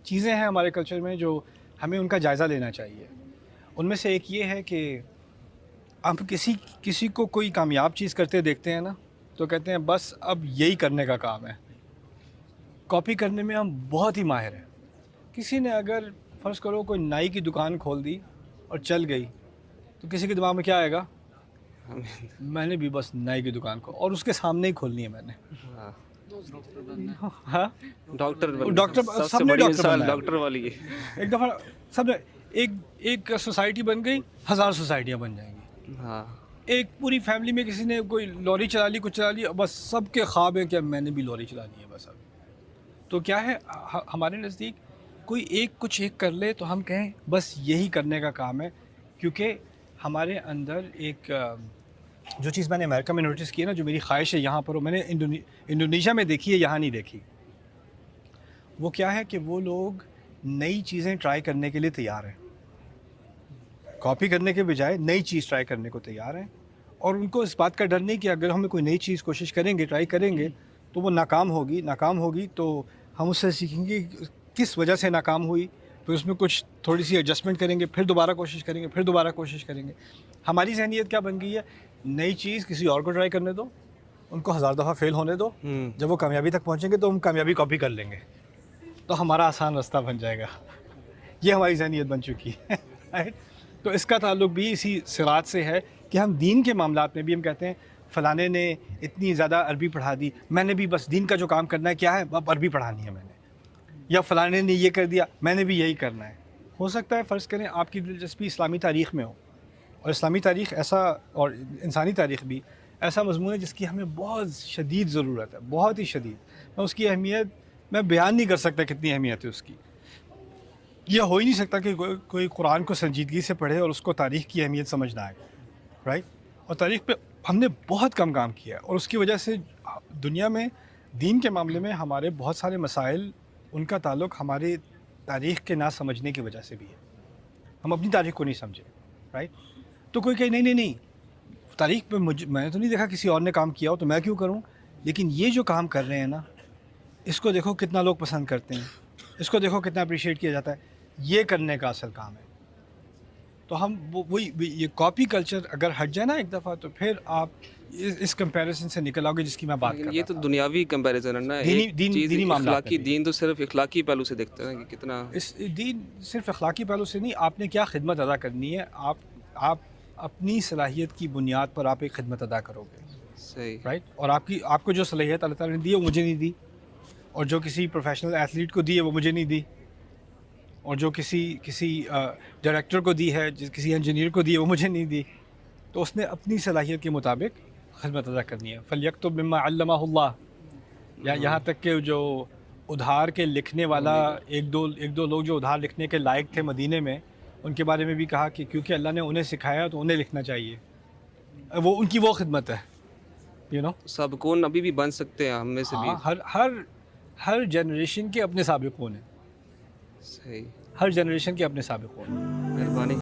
चीज़ें हैं हमारे कल्चर में जो हमें उनका जायज़ा लेना चाहिए। उनमें से एक ये है कि हम किसी किसी को कोई कामयाब चीज़ करते देखते हैं ना, तो कहते हैं बस अब यही करने का काम है। कॉपी करने में हम बहुत ही माहिर हैं। किसी ने अगर फ़र्ज़ करो कोई नाई की दुकान खोल दी और चल गई, तो किसी के दिमाग में क्या आएगा? मैंने भी बस नाई की दुकान को और उसके सामने ही खोलनी है मैंने। हाँ, हाँ, डॉक्टर डॉक्टर सबसे सबने बड़ी डॉक्टर मिसाल बनना है। डॉक्टर वाली है। एक दफ़ा सबने एक एक सोसाइटी बन गई, 1000 सोसाइटियाँ बन जाएँगी। हाँ, एक पूरी फैमिली में किसी ने कोई लॉरी चला ली, कुछ चला लिया, बस सबके ख्वाब है कि अब मैंने भी लॉरी चलानी है बस अब। तो क्या है हमारे नज़दीक कोई एक कर ले तो हम कहें बस यही करने का काम है, क्योंकि हमारे अंदर एक जो चीज़ मैंने अमेरिका में नोटिस की है ना, जो मेरी ख्वाहिश है यहाँ पर, वो मैंने इंडोनेशिया में देखी है, यहाँ नहीं देखी। वो क्या है कि वो लोग नई चीज़ें ट्राई करने के लिए तैयार हैं। कॉपी करने के बजाय नई चीज़ ट्राई करने को तैयार हैं, और उनको इस बात का डर नहीं कि अगर हम कोई नई चीज़ कोशिश करेंगे, ट्राई करेंगे, तो वो नाकाम होगी तो हम उससे सीखेंगे कि किस वजह से नाकाम हुई, फिर उसमें कुछ थोड़ी सी एडजस्टमेंट करेंगे, फिर दोबारा कोशिश करेंगे। हमारी ज़हनियत क्या बन गई है, नई चीज़ किसी और को ट्राई करने दो, उनको 1000 दफ़ा फ़ेल होने दो, जब वो कामयाबी तक पहुँचेंगे तो हम कामयाबी कॉपी कर लेंगे, तो हमारा आसान रास्ता बन जाएगा। ये हमारी ज़हनियत बन चुकी है। राइट? तो इसका ताल्लुक भी इसी सिरात से है कि हम दीन के मामलात में भी हम कहते हैं फ़लाने ने इतनी ज़्यादा अरबी पढ़ा दी, मैंने भी बस दीन का जो काम करना है क्या है, अब अरबी पढ़ानी है मैंने, या फ़लाने ने ये कर दिया, मैंने भी यही करना है। हो सकता है फ़र्ज़ करें आपकी दिलचस्पी इस्लामी तारीख़ में हो, और इस्लामी तारीख़ ऐसा, और इंसानी तारीख़ भी ऐसा मज़मून है जिसकी हमें बहुत शदीद ज़रूरत है, बहुत ही शदीद। मैं उसकी अहमियत मैं बयान नहीं कर सकता कितनी अहमियत है उसकी। यह हो ही नहीं सकता कि कोई कुरान को संजीदगी से पढ़े और उसको तारीख़ की अहमियत समझ ना आए, राइट? और तारीख़ पे हमने बहुत कम काम किया है, और उसकी वजह से दुनिया में दीन के मामले में हमारे बहुत सारे मसाइल, उनका ताल्लुक़ हमारे तारीख़ के ना समझने की वजह से भी है। हम अपनी तारीख़ को नहीं समझे, राइट? तो कोई कहे नहीं, तारीख़ पे मैंने तो नहीं देखा किसी और ने काम किया हो, तो मैं क्यों करूँ? लेकिन ये जो काम कर रहे हैं ना, इसको देखो कितना लोग पसंद करते हैं, इसको देखो कितना अप्रिशिएट किया जाता है, ये करने का असल काम है। तो हम वही ये कॉपी कल्चर अगर हट जाए ना एक दफ़ा, तो फिर आप इस कंपैरिजन से निकल आओगे जिसकी मैं बात कर लेकिन रहा ये तो था। दुनियावी कंपैरिजन है ना। दीनी एक दीन चीज़ दीनी मामलात में इखलाकी भी। दीन तो सिर्फ इखलाकी पहलू से देखते हैं कि कितना इस दीन सिर्फ अखलाकी पहलू से नहीं, आपने क्या खिदमत अदा करनी है, आप अपनी सलाहियत की बुनियाद पर आप एक खिदमत अदा करोगे, सही। राइट? और आपको जो सलाहियत अल्लाह ताला ने दी है वो मुझे नहीं दी, और जो किसी प्रोफेशनल एथलीट को दी है वो मुझे नहीं दी, और जो किसी डायरेक्टर को दी है, किसी इंजीनियर को दी है वो मुझे नहीं दी। तो उसने अपनी सलाहियत के मुताबिक खिदमत अदा करनी है। फ़लयक्तुब मिम्मा अल्लमहुल्लाह, या यहाँ तक कि जो उधार के लिखने वाला एक दो लोग जो उधार लिखने के लायक थे मदीने में, उनके बारे में भी कहा कि क्योंकि अल्लाह ने उन्हें सिखाया तो उन्हें लिखना चाहिए। वो उनकी वो खिदमत है, यू नो। सब कौन अभी भी बन सकते हैं हम में से भी। हाँ, हर जनरेशन के अपने साबिक़ून हैं, सही। हर जनरेशन के अपने साबिक़ून हैं। मेहरबानी।